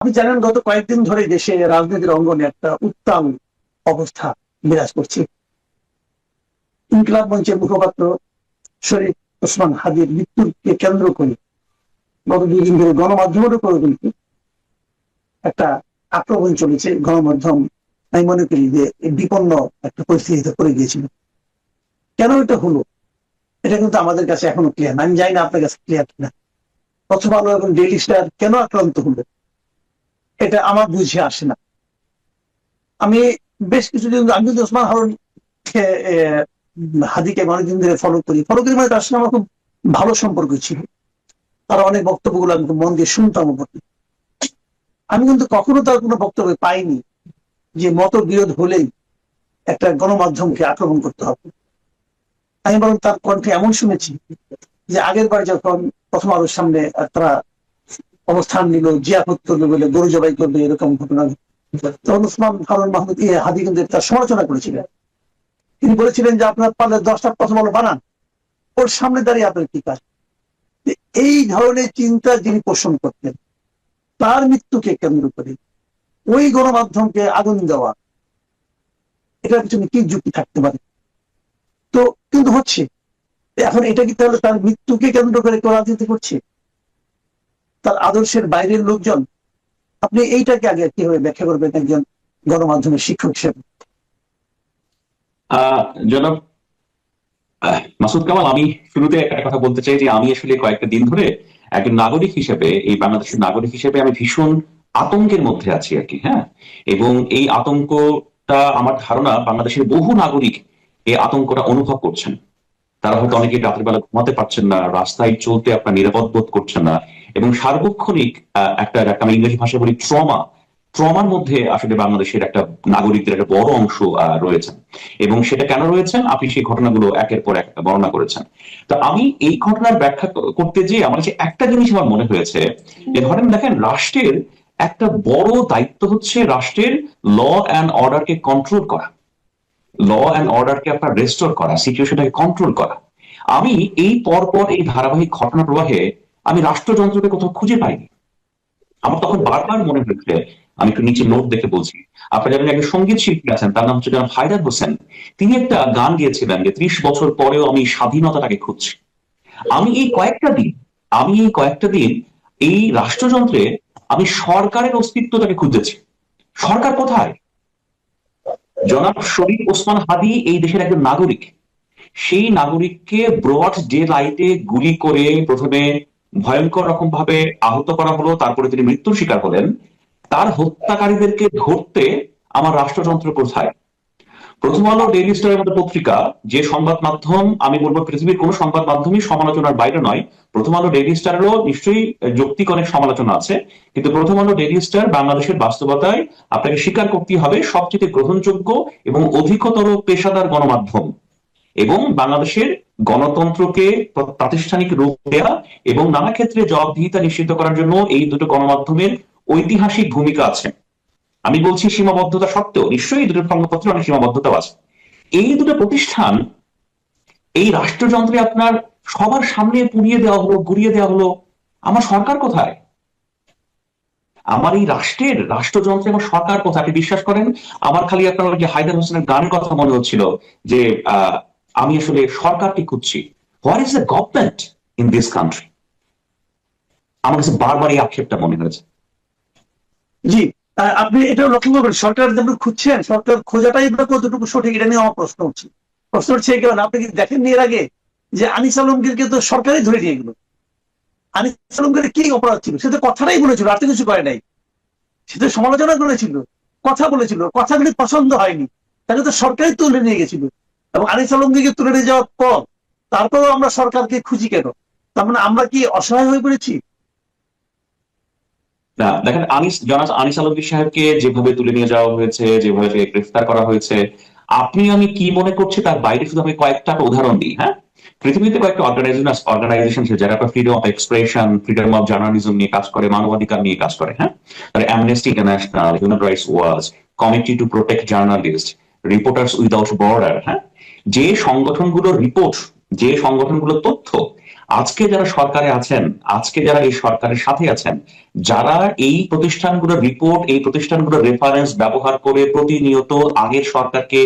আপনি জানেন গত কয়েকদিন ধরে দেশে রাজনীতির অঙ্গনে একটা উত্তাল অবস্থা বিরাজ করছে। ইনকিলাব মঞ্চের মুখপাত্র শরীফ ওসমান হাদির মৃত্যুকে কেন্দ্র করে গত 2 দিন ধরে গণমাধ্যমের উপরে কিন্তু একটা আক্রমণ চলেছে। গণমাধ্যম আমি মনে করি যে বিপন্ন একটা পরিস্থিতিতে পড়ে গিয়েছিল। কেন এটা হলো এটা কিন্তু আমাদের কাছে এখনো ক্লিয়ার না। আমি জানি না আপনার কাছে ক্লিয়ার কিনা। প্রথম আলো এবং ডেইলি স্টার কেন আক্রান্ত হলো এটা আমার বুঝে আসে না। আমি বেশ কিছুদিন আমি কিন্তু ওসমান হারুন হাদিকে অনেকদিন ধরে ফলো করি মানে তার সঙ্গে আমার খুব ভালো সম্পর্ক ছিল। তার অনেক বক্তব্যগুলো আমি খুব মন দিয়ে শুনতাম। আমি কিন্তু কখনো তার কোনো বক্তব্য পাইনি যে মতবিরোধ হলেই একটা গণমাধ্যমকে আক্রমণ করতে হবে। আমি বরং তার কণ্ঠে এমন শুনেছি যে আগের বার যখন প্রথম আলোর সামনে তারা অবস্থান নিল জিয়াফত করবে বলে গরু জবাই করবে এরকম ঘটনা, তখন ওসমান হারুন মাহমুদ হাদি কিন্তু তার সমালোচনা করেছিলেন। তিনি বলেছিলেন যে আপনার পারলে 10টা প্রথম আলো বানান, ওর সামনে দাঁড়িয়ে আপনার কি কাজ। এই ধরনের চিন্তা যিনি পোষণ করতেন তার মৃত্যুকে কেন্দ্র করে ওই গণমাধ্যমকে আগুন দেওয়া, এটার পিছনে কি যুক্তি থাকতে পারে? তো কিন্তু হচ্ছে এখন এটা কি তাহলে তার মৃত্যুকে কেন্দ্র করে কেউ রাজনীতি করছে, তার আদর্শের বাইরের লোকজন? আপনি এইটাকে আগে কিভাবে ব্যাখ্যা করবেন একজন গণমাধ্যমের শিক্ষক হিসেবে? জনাব মাসুদ কামাল, আমি শুরুতে একটা কথা বলতে চাই যে আমি আসলে কয়েকটা দিন ধরে একজন নাগরিক হিসেবে, এই বাংলাদেশের নাগরিক হিসেবে আমি ভীষণ আতঙ্কের মধ্যে আছি আর কি। হ্যাঁ, এবং এই আতঙ্কটা আমার ধারণা বাংলাদেশের বহু নাগরিক এই আতঙ্কটা অনুভব করছেন। তারা হয়তো অনেকে রাতের বেলা ঘুমাতে পারছেন না, রাস্তায় চলতে আপনার নিরাপদ বোধ করছেন না, এবং সার্বক্ষণিক একটা আমি ইংরেজি ভাষায় বলি ট্রমার মধ্যে আসলে বাংলাদেশের একটা নাগরিকদের একটা বড় অংশ রয়েছেন। এবং সেটা কেন রয়েছেন আপনি সেই ঘটনাগুলো একের পর এক বর্ণনা করেছেন। তো আমি এই ঘটনার ব্যাখ্যা করতে গিয়ে আমার কাছে একটা জিনিস আমার মনে হয়েছে যে ধরেন দেখেন, রাষ্ট্রের একটা বড় দায়িত্ব হচ্ছে রাষ্ট্রের ল অ্যান্ড অর্ডারকে কন্ট্রোল করা, ল অ্যান্ড অর্ডারকে আপনার রেস্টোর করা, সিচুয়েশনটাকে কন্ট্রোল করা। আমি এই পরপর এই ধারাবাহিক ঘটনা প্রবাহে আমি রাষ্ট্রযন্ত্রকে কোথাও খুঁজে পাইনি। আমার তখন বারবার মনে হয়েছে, আমি একটু নিচে নোট দেখে বলছি, আপনারা জানেন একজন সঙ্গীত শিল্পী আছেন, তার নাম হচ্ছে জনাব হায়দার হোসেন। তিনি একটা গান গিয়েছিলেন যে 30 বছর পরেও আমি স্বাধীনতাটাকে খুঁজছি। আমি এই কয়েকটা দিন এই রাষ্ট্রযন্ত্রে আমি সরকারের অস্তিত্বটাকে খুঁজেছি। সরকার কোথায়? জনাব শরীফ ওসমান হাদি এই দেশের একজন নাগরিক। সেই নাগরিককে ব্রড ডে লাইটে গুলি করে প্রথমে ভয়ঙ্কর রকম ভাবে আহত করা হলো, তারপরে তিনি মৃত্যুর শিকার হলেন। তার হত্যাকারীদেরকে ধরতে আমার রাষ্ট্রযন্ত্র কোথায়? প্রথম আলো, ডেইলি স্টারের মতো পত্রিকা, যে সংবাদ মাধ্যম আমি বলবো পৃথিবীর কোন সংবাদ মাধ্যমই সমালোচনার বাইরে নয়, প্রথম আলো ডেইলি স্টারেরও নিশ্চয়ই যৌক্তিক অনেক সমালোচনা আছে, কিন্তু প্রথম আলো ডেইলি স্টার বাংলাদেশের বাস্তবতায় আপনাকে স্বীকার করতে হবে সবচেয়ে গ্রহণযোগ্য এবং অধিকতর পেশাদার গণমাধ্যম। এবং বাংলাদেশের গণতন্ত্রকে প্রাতিষ্ঠানিক রূপ দেয়া এবং নানা ক্ষেত্রে জবাবদিহিতা নিশ্চিত করার জন্য এই দুটো গণমাধ্যমের ঐতিহাসিক ভূমিকা আছে। আমি বলছি সীমাবদ্ধতা সত্ত্বেও নিশ্চয়ই এই দুটো সংবাদপত্রে অনেক সীমাবদ্ধতাও আছে। এই দুটো প্রতিষ্ঠান এই রাষ্ট্রযন্ত্রে আপনার সবার সামনে পুড়িয়ে দেওয়া হলো, গুড়িয়ে দেওয়া হলো। আমার সরকার কোথায়? আমার এই রাষ্ট্রযন্ত্রে আমার সরকার কোথায়? আপনি বিশ্বাস করেন, আমার খালি আপনার ওই যে হায়দার হোসেনের গানের কথা মনে হচ্ছিল যে আমি আসলে সরকারকে খুঁজছি। What is the government in this country? আমার কাছে বারবার এই আক্ষেপটা মনে হয়েছে। জি, আপনি এটা লক্ষ্য করবেন সরকার যেমন খুঁজছেন, সরকার খোঁজাটাই বা কতটুকু সঠিক এটা নিয়ে আমার প্রশ্ন হচ্ছে এই কারণে আপনি কি দেখেন এর আগে যে আনিস আলমগীরকে তো সরকারই ধরে নিয়ে গেল। আনিস আলমগীরের কি অপরাধ ছিল? সে তো কথাটাই বলেছিল, আর তো কিছু করে নাই। সে তো সমালোচনা করেছিল, কথা বলেছিল, কথাগুলি পছন্দ হয়নি, তাকে তো সরকারই তুলে নিয়ে গেছিল। এবং আনিস আলমগীরকে তুলে নিয়ে যাওয়ার পর তারপরেও আমরা সরকারকে খুঁজি কেন? তার মানে আমরা কি অসহায় হয়ে পড়েছি? না দেখেন, আনিস আলমগীর সাহেবকে যেভাবে তুলে নিয়ে যাওয়া হয়েছে, যেভাবে গ্রেফতার করা হয়েছে, আপনি আমি কি মনে করছি তার বাইরে শুধু আমি কয়েকটা উদাহরণ দিই। হ্যাঁ, পৃথিবীতে কয়েকটা অর্গানাইজেশন যারা freedom of expression, freedom of journalism নিয়ে কাজ করে, মানবাধিকার নিয়ে কাজ করে। হ্যাঁ, তার amnesty international, human rights watch, committee to protect journalist, reporters without border. হ্যাঁ, যে সংগঠনগুলোর রিপোর্ট, যে সংগঠনগুলোর তথ্য আজকে যারা সরকারে আছেন, আজকে যারা এই সরকারের সাথে আছেন, যারা এই প্রতিষ্ঠানগুলোর রিপোর্ট, এই প্রতিষ্ঠানগুলোর রেফারেন্স ব্যবহার করে প্রতিনিয়ত আগের সরকারকে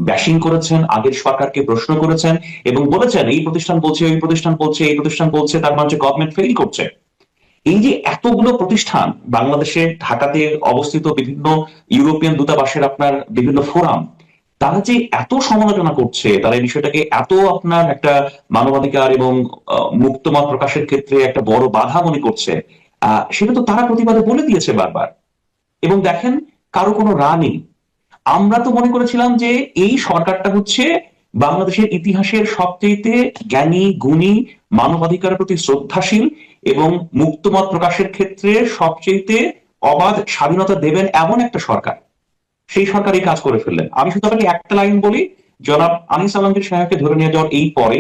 ব্যাশিং করেছেন, আগের সরকারকে প্রশ্ন করেছেন এবং বলেছেন এই প্রতিষ্ঠান বলছে, এই প্রতিষ্ঠান বলছে, এই প্রতিষ্ঠান বলছে, তার মানে গভর্নমেন্ট ফেল করছে। এই যে এতগুলো প্রতিষ্ঠান বাংলাদেশে, ঢাকাতে অবস্থিত বিভিন্ন ইউরোপিয়ান দূতাবাসের আপনার বিভিন্ন ফোরাম, তারা যে এত সমালোচনা করছে, তারা এই বিষয়টাকে এত আপনার একটা মানবাধিকার এবং মুক্তমত প্রকাশের ক্ষেত্রে একটা বড় বাধা মনে করছে, সেটা তো তারা প্রতিবাদে বলে দিয়েছে বারবার। এবং দেখেন, কারো কোনো রা নেই। আমরা তো মনে করেছিলাম যে এই সরকারটা হচ্ছে বাংলাদেশের ইতিহাসের সবচেয়ে জ্ঞানী, গুণী, মানবাধিকারের প্রতি শ্রদ্ধাশীল এবং মুক্তমত প্রকাশের ক্ষেত্রে সবচেয়ে অবাধ স্বাধীনতা দেবেন এমন একটা সরকার। সেই সরকারই কাজ করে ফেললেন। আমি শুধু আপনাকে একটা লাইন বলি, জনাব আনিস আলমগীর সাহেবকে ধরে নিয়ে যাওয়ার এই পরে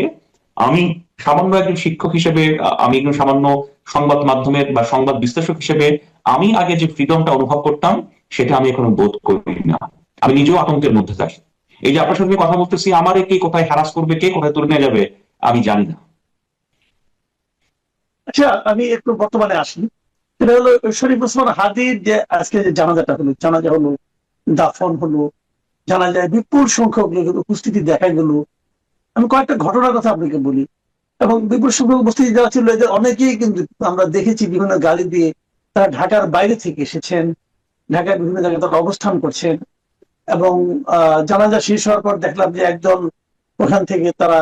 আমি সামান্য একজন শিক্ষক হিসেবে, আমি একজন সামান্য সংবাদ মাধ্যমের বা সংবাদ বিশ্লেষক হিসেবে আমি আগে যে ফ্রিডমটা অনুভব করতাম সেটা আমি এখন বোধ করি না। আমি নিজেও আতঙ্কের মধ্যে থাকি। এই যে আপনার সঙ্গে কথা বলতেছি, আমারে কে কোথায় হ্যারাস করবে, কে কোথায় তুলে নিয়ে যাবে আমি জানি না। আচ্ছা, আমি একটু বর্তমানে আসি। সেটা হলো শরীফ ওসমান হাদির যে আজকে যে জানাজাটা হলো, জানাজা হলো, দাফন হলো, জানা যায় বিপুল সংখ্যক লোকের উপস্থিতি দেখা গেল। আমি কয়েকটা ঘটনার কথা আপনাকে বলি। এবং বিপুল সংখ্যক উপস্থিতি যারা ছিল এদের অনেকেই কিন্তু আমরা দেখেছি বিভিন্ন গাড়ি দিয়ে তারা ঢাকার বাইরে থেকে এসেছেন, ঢাকার বিভিন্ন জায়গায় তারা অবস্থান করছেন। এবং জানাজা শেষ হওয়ার পর দেখলাম যে একদল ওখান থেকে তারা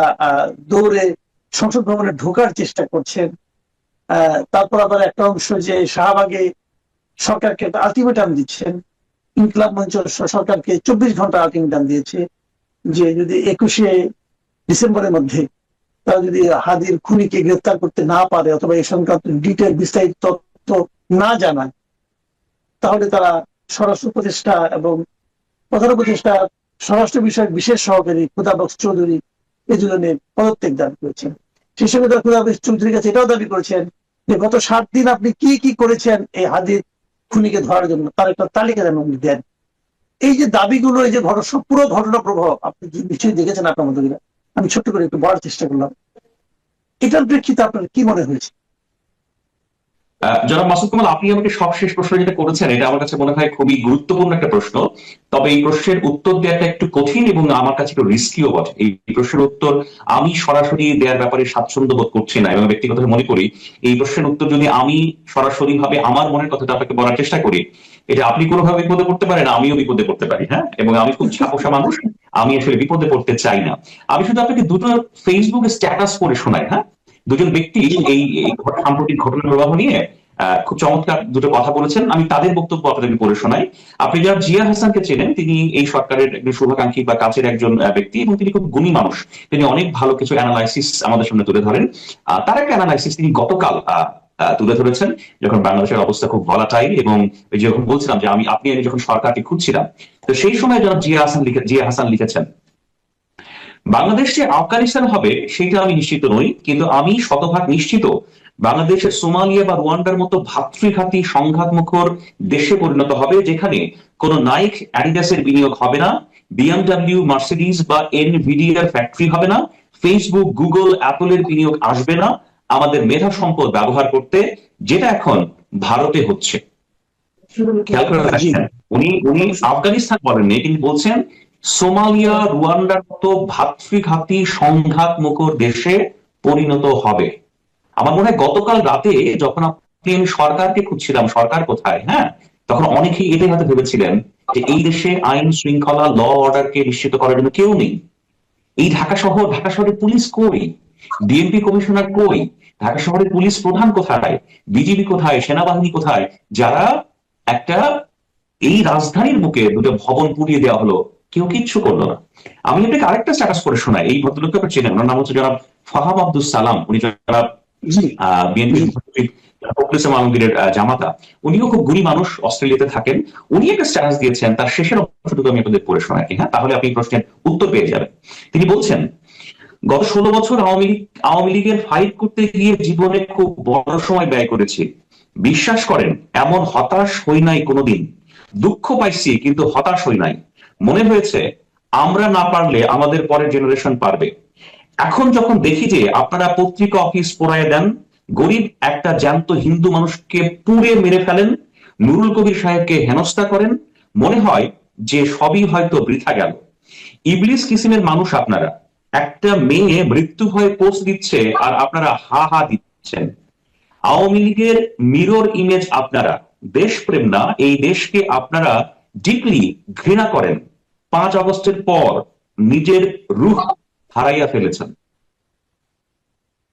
দৌড়ে সংসদ ভবনে ঢোকার চেষ্টা করছেন। তারপর আবার একটা অংশ যে শাহবাগে সরকারকে একটা আলটিমেটাম দিচ্ছেন। ইনকলাব মঞ্চ সরকারকে 24 ঘন্টা আলটিমেটাম দিয়েছে যে যদি 21শে ডিসেম্বরের মধ্যে তারা যদি হাদির খুনিকে গ্রেফতার করতে না পারে অথবা এই সংক্রান্ত ডিটেল বিস্তারিত তথ্য না জানায়, তাহলে তারা স্বরাষ্ট্র উপদেষ্টা এবং প্রধান উপদেষ্টা স্বরাষ্ট্র বিষয়ক বিশেষ সহকারী খুদাবক্স চৌধুরী এই দুজনের পদত্যাগ দাবি করেছেন। সেই সঙ্গে তারা খুদাবক্স চৌধুরীর কাছে এটাও দাবি করেছেন যে গত 7 দিন আপনি কি কি করেছেন এই হাদির খুনিকে ধরার জন্য, তার একটা তালিকা যেন আপনি দেন। এই যে দাবিগুলো, এই যে পুরো ঘটনা প্রভাব আপনি নিশ্চয়ই দেখেছেন আপনার মতো। আমি ছোট্ট করে একটু বলার চেষ্টা করলাম, এটার প্রেক্ষিতে আপনার কি মনে হয়েছে? জনাব মাসুদ কামাল, আপনি আমাকে সবশেষ প্রশ্ন যেটা করেছেন এটা আমার কাছে মনে হয় খুবই গুরুত্বপূর্ণ একটা প্রশ্ন। তবে এই প্রশ্নের উত্তর দেওয়াটা একটু কঠিন এবং আমার কাছে একটু রিস্কিও বটে। এই প্রশ্নের উত্তর আমি সরাসরি দেওয়ার ব্যাপারে স্বাচ্ছন্দ্য বোধ করছি না এবং ব্যক্তিগতভাবে মনে করি এই প্রশ্নের উত্তর যদি আমি সরাসরি ভাবে আমার মনের কথাটা আপনাকে বলার চেষ্টা করি, এটা আপনি কোনোভাবে বিপদে পড়তে পারেন, আমিও বিপদে পড়তে পারি। হ্যাঁ, এবং আমি খুব ছাপোষা মানুষ, আমি আসলে বিপদে পড়তে চাই না। আমি শুধু আপনাকে দুটো ফেসবুকে স্ট্যাটাস করে শোনাই। হ্যাঁ, দুজন ব্যক্তি এই সাম্প্রতিক ঘটনা প্রবাহ নিয়ে খুব চমৎকার দুটো কথা বলেছেন। আমি তাদের বক্তব্য আপনাদেরকে পড়ে শোনাই। আপনি যারা জিয়া হাসানকে চেনেন, তিনি এই সরকারের একজন শুভাকাঙ্ক্ষী বা কাছের একজন ব্যক্তি এবং তিনি খুব গুণী মানুষ। তিনি অনেক ভালো কিছু অ্যানালাইসিস আমাদের সামনে তুলে ধরেন। তার একটা অ্যানালাইসিস তিনি গতকাল তুলে ধরেছেন যখন বাংলাদেশের অবস্থা খুব ভলাটাইল এবং যখন বলছিলাম যে আপনি যখন সরকারকে খুঁজছিলাম, তো সেই সময় যারা জিয়া হাসান লিখেছেন, বাংলাদেশ যে আফগানিস্তান হবে সেটা আমি নিশ্চিত নই, কিন্তু আমি শতভাগ নিশ্চিত বাংলাদেশের সোমালিয়া বা রুয়ান্ডার মতো ভাতৃঘাতী সংঘাতমুখর দেশে পরিণত হবে, যেখানে কোনো নাইক অ্যাডিডাসের বিনিয়োগ হবে না, বিএমডব্লিউ, মার্সিডিজ বা এনভিডিআর ফ্যাক্টরি হবে না, ফেসবুক, গুগল, অ্যাপলের বিনিয়োগ আসবে না আমাদের মেধা সম্পদ ব্যবহার করতে, যেটা এখন ভারতে হচ্ছে। খেয়াল করে রাখছেন, উনি আফগানিস্তান বলেননি, তিনি বলছেন সোমালিয়া, রুয়ান্ডার মতো ভাতৃঘাতী সংঘাতমুখর দেশে পরিণত হবে। আমার মনে হয় গতকাল রাতে যখন আমি সরকারকে খুঁজছিলাম, সরকার কোথায়, হ্যাঁ, তখন অনেকেই এটাই হয়তো ভেবেছিলেন যে এই দেশে আইন শৃঙ্খলা, ল অর্ডারকে নিশ্চিত করার জন্য কেউ নেই। এই ঢাকা শহরে পুলিশ কই? ডিএমপি কমিশনার কই? ঢাকা শহরের পুলিশ প্রধান কোথায়? বিজিবি কোথায়? সেনাবাহিনী কোথায়? যারা একটা এই রাজধানীর বুকে দুটো ভবন পুড়িয়ে দেওয়া হলো, কেউ কিচ্ছু করলো না। আমি আপনাকে আরেকটা স্ট্যাটাস করে শোনাই। এই ভদ্রলোককে আপনি চেনেন, ওনার নাম হচ্ছে জনাব ফাহাম আব্দুল সালাম। উনি জনাব বিএনপি আলমগীরের জামাতা। উনিও খুব গুণী মানুষ, অস্ট্রেলিয়াতে থাকেন। উনি একটা স্ট্যাটাস দিয়েছেন, তার শেষের অংশটুকু আমি আপনাদের পড়ে শোনাই, হ্যাঁ, তাহলে আপনি প্রশ্নের উত্তর পেয়ে যাবেন। তিনি বলছেন, গত 16 বছর আওয়ামী লীগের ফাইট করতে গিয়ে জীবনে খুব বড় সময় ব্যয় করেছি। বিশ্বাস করেন, এমন হতাশ হই নাই কোনোদিন। দুঃখ পাইছি কিন্তু হতাশ হই নাই। মনে হয়েছে আমরা না পারলে আমাদের পরের জেনারেশন পারবে। এখন যখন দেখি যে আপনারা পত্রিকা অফিস পোড়ায় দেন, গরিব একটা জ্যান্ত হিন্দু মানুষকে পুড়ে মেরে ফেলেন, নুরুল কবির সাহেবকে হেনস্থা করেন, মনে হয় যে সবই হয়তো বৃথা গেল। ইবলিস কিসিমের মানুষ আপনারা। একটা মেয়ে মৃত্যু ভয়ে পোস্ট দিচ্ছে আর আপনারা হা হা দিচ্ছেন। আওয়ামী লীগের মিরর ইমেজ আপনারা। দেশপ্রেম না, এই দেশকে আপনারা ডিপলি ঘৃণা করেন। 5 আগস্টের পর নিজের রূহ হারাইয়া ফেলেছেন।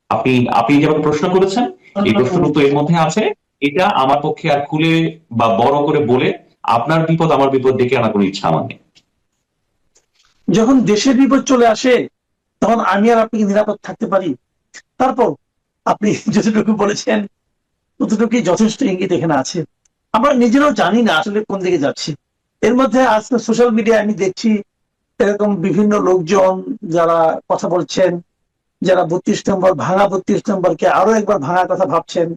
আপনি আপনি যেমন প্রশ্ন করেছেন, এই প্রশ্নের উত্তর এর মধ্যে আছে। এটা আমার পক্ষে আর খুলে বা বড় করে বলে আপনার বিপদ আমার বিপদ ডেকে আনার কোনো ইচ্ছা আমার নেই। যখন দেশের বিপদ চলে আসে তখন আমি আর আপনি কি নিরাপদ থাকতে পারি? তারপর আপনি যতটুকু বলেছেন ততটুকুই যথেষ্ট ইঙ্গিত এখানে আছে। আমরা নিজেরাও জানি না আসলে কোন দিকে যাচ্ছি। এর মধ্যে আজকে সোশ্যাল মিডিয়ায় আমি দেখছি এরকম বিভিন্ন লোকজন যারা কথা বলছেন, যারা 32 নম্বর ভাঙা 32 নম্বরকে আরো একবার ভাঙার কথা ভাবছেন,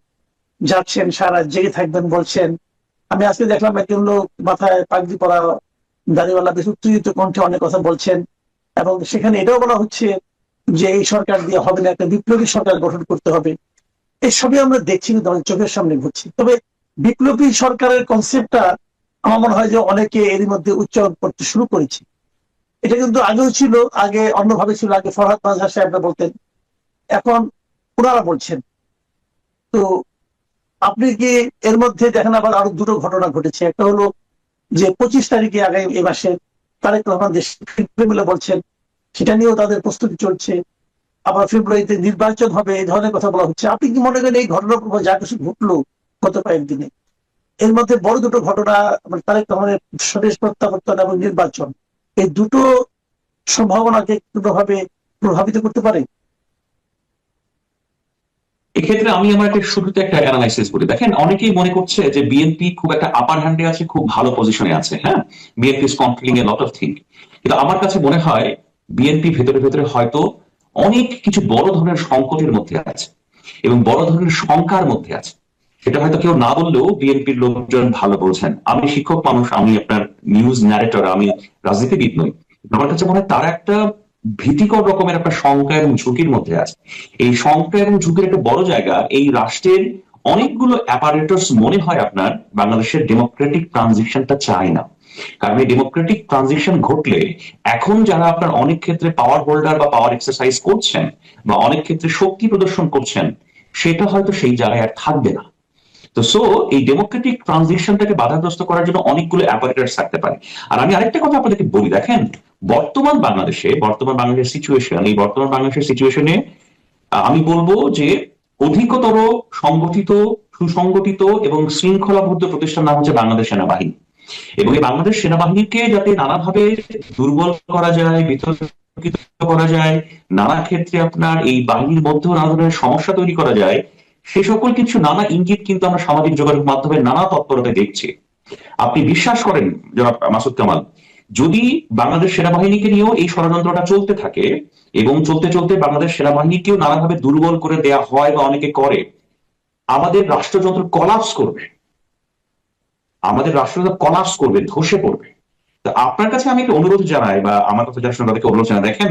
যাচ্ছেন, সারা জেগে থাকবেন বলছেন। আমি আজকে দেখলাম একজন লোক মাথায় পাগড়ি পরা দাড়িওয়ালা বেশ উত্তেজিত কণ্ঠে অনেক কথা বলছেন, এবং সেখানে এটাও বলা হচ্ছে যে এই সরকার দিয়ে হবে না, একটা বিপ্লবী সরকার গঠন করতে হবে। এসবই আমরা দেখছি, কিন্তু আমাদের চোখের সামনে ঘটছে। তবে বিপ্লবী সরকারের কনসেপ্টটা আমার মনে হয় যে অনেকে এরই মধ্যে উচ্চারণ করতে শুরু করেছে। এটা কিন্তু আগেও ছিল, আগে অন্যভাবে ছিল, আগে ফরহাদ মাজহার সাহেবরা বলতেন, এখন ওনারা বলছেন। তো আপনি কি এর মধ্যে দেখেন আবার আরো দুটো ঘটনা ঘটেছে। একটা হলো যে 25 তারিখে আগামী এ মাসে তারেক রহমান দেশ ফিরবে বলে বলছেন, সেটা নিয়েও তাদের প্রস্তুতি চলছে। আবার ফেব্রুয়ারিতে নির্বাচন হবে, এই ধরনের কথা বলা হচ্ছে। আপনি কি মনে করেন এই ঘটনার প্রভাব যা কিছু ঘটলো গত কয়েকদিনে, এর মধ্যে বড় দুটো ঘটনা মানে তারেক রহমানের স্বদেশ প্রত্যাবর্তন এবং নির্বাচন, এই দুটো সম্ভাবনাকে কোনোভাবে প্রভাবিত করতে পারে? এক্ষেত্রে আমি আমার একটা শুরুতে একটা অ্যানালাইসিস করি। দেখেন, অনেকেই মনে করছে যে বিএনপি খুব একটা আপার হ্যান্ডে আছে, খুব ভালো পজিশনে আছে। হ্যাঁ, BNP is controlling A lot of thing. কিন্তু আমার কাছে মনে হয় বিএনপি ভেতরে ভেতরে হয়তো অনেক কিছু বড় ধরনের সংকটের মধ্যে আছে এবং বড় ধরনের শঙ্কার মধ্যে আছে। সেটা হয়তো কেউ না বললেও বিএনপির লোকজন ভালো বলছেন। আমি শিক্ষক মানুষ, আমি আপনার নিউজ ন্যারেটর, আমি রাজনীতিবিদ নই। আমার কাছে মনে হয় তারা একটা ভীতিকর রকমের একটা শঙ্কা এবং ঝুঁকির মধ্যে আছে। এই শঙ্কা এবং ঝুঁকির একটা বড় জায়গা এই রাষ্ট্রের অনেকগুলো অ্যাপারেটস মনে হয় আপনার বাংলাদেশের ডেমোক্রেটিক ট্রানজিশনটা চায় না। কারণ এই ডেমোক্রেটিক ট্রানজিশন ঘটলে এখন যারা আপনার অনেক ক্ষেত্রে পাওয়ার হোল্ডার বা পাওয়ার এক্সারসাইজ করছেন বা অনেক ক্ষেত্রে শক্তি প্রদর্শন করছেন, সেটা হয়তো সেই জায়গায় আর থাকবে না। তো এই ডেমোক্রেটিক ট্রানজিশনটাকে বাধাগ্রস্ত করার জন্য অনেকগুলো অ্যাপারেটস থাকতে পারে। আর আমি আরেকটা কথা আপনাদেরকে বলি, দেখেন, বর্তমান বাংলাদেশের সিচুয়েশন, এই বর্তমান বাংলাদেশের সিচুয়েশনে আমি বলবো যে অধিকতর সংগঠিত, সুসংগঠিত এবং শৃঙ্খলাবদ্ধ প্রতিষ্ঠান নাম হচ্ছে বাংলাদেশ সেনাবাহিনী। এবং এই বাংলাদেশ সেনাবাহিনীকে যাতে নানাভাবে দুর্বল করা যায়, বিতর্কিত করা যায়, নানা ক্ষেত্রে আপনার এই বাহিনীর মধ্যেও নানা ধরনের সমস্যা তৈরি করা যায়, সে সকল কিছু নানা ইঙ্গিত কিন্তু আমরা সামাজিক যোগাযোগ মাধ্যমে নানা তৎপরতায় দেখছি। আপনি বিশ্বাস করেন জনাব মাসুদ কামাল, যদি বাংলাদেশ সেনাবাহিনীকে নিয়েও এই ষড়যন্ত্রটা চলতে থাকে এবং চলতে চলতে বাংলাদেশ সেনাবাহিনীকেও নানাভাবে দুর্বল করে দেয়া হয় বা অনেকে করে, আমাদের রাষ্ট্রযন্ত্র কলাপস করবে, আমাদের রাষ্ট্রযন্ত্র কলাপস করবে, ধসে পড়বে। তো আপনার কাছে আমি একটা অনুরোধ জানাই, বা আমার কথা যারা শুনে তাদেরকে অনুরোধ জানাই, দেখেন,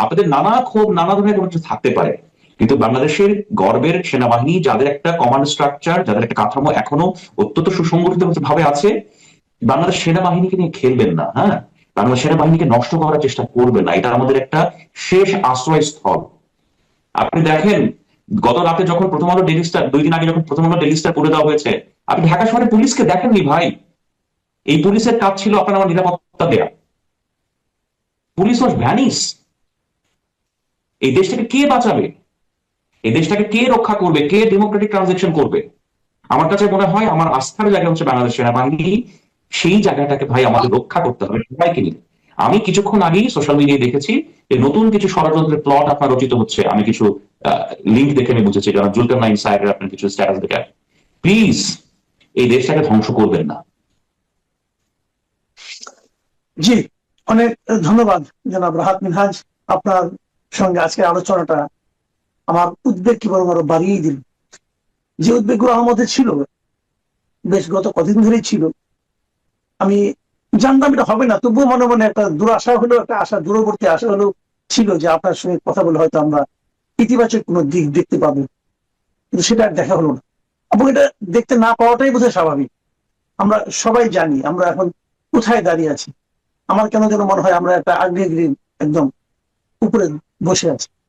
আপনাদের নানা ক্ষোভ, নানা ধরনের কোনো কিছু থাকতে পারে, কিন্তু বাংলাদেশের গর্বের সেনাবাহিনী, যাদের একটা কমান্ড স্ট্রাকচার, যাদের একটা কাঠামো এখনো অত্যন্ত সুসংগঠিত ভাবে আছে, বাংলাদেশ সেনাবাহিনীকে নিয়ে খেলবেন না। হ্যাঁ, বাংলাদেশ সেনাবাহিনীকে নষ্ট করার চেষ্টা করবেন না। এটা আমাদের একটা শেষ আশ্রয়স্থল। আপনি দেখেন, গত রাতে যখন প্রথম আলো ডেইলি স্টার, 2 দিন আগে যখন প্রথম আলো ডেইলি স্টার পড়ে দেওয়া হয়েছে, আপনি ঢাকা শহরে পুলিশকে দেখেননি ভাই। এই পুলিশের কাজ ছিল আপনার আমার নিরাপত্তা দেয়া। Police was Venice. এই দেশটাকে কে বাঁচাবে? এই দেশটাকে কে রক্ষা করবে? কে ডেমোক্রেটিক ট্রানজিশন করবে? আমার কাছে মনে হয় আমার আস্থার জায়গা হচ্ছে বাংলাদেশ সেনাবাহিনী। সেই জায়গাটাকে ভাই আমাদের রক্ষা করতে হবে সবাইকে নিয়ে। আমি কিছুক্ষণ আগেই সোশ্যাল মিডিয়ায় দেখেছি যে নতুন কিছু ষড়যন্ত্রের প্লট আপনার রচিত হচ্ছে। আমি কিছু লিঙ্ক দেখে আমি বুঝেছি, যারা জুলকার নাইন সাহেবের আপনার কিছু স্ট্যাটাস দেখে। প্লিজ এই দেশটাকে ধ্বংস করবেন না। জি, অনেক ধন্যবাদ জনাব রাহাত মিনহাজ। আপনার সঙ্গে আজকের আলোচনাটা আমার উদ্বেগ কি বরং আরো বাড়িয়ে দিল। যে উদ্বেগগুলো আমার মধ্যে ছিল বেশ গত কদিন ধরেই ছিল, আমি জানতাম এটা হবে না, তবুও মনে মনে একটা দুরাশা হলো, একটা আশা, দূরবর্তী আশা হলো ছিল যে আপনার সঙ্গে কথা বলে হয়তো আমরা ইতিবাচক কোনো দিক দেখতে পাবো, কিন্তু সেটা আর দেখা হলো না। এবং এটা দেখতে না পাওয়াটাই বোধহয় স্বাভাবিক। আমরা সবাই জানি আমরা এখন কোথায় দাঁড়িয়ে আছি। আমার কেন যেন মনে হয় আমরা একটা আগ্নেয়গিরির একদম উপরে বসে আছি।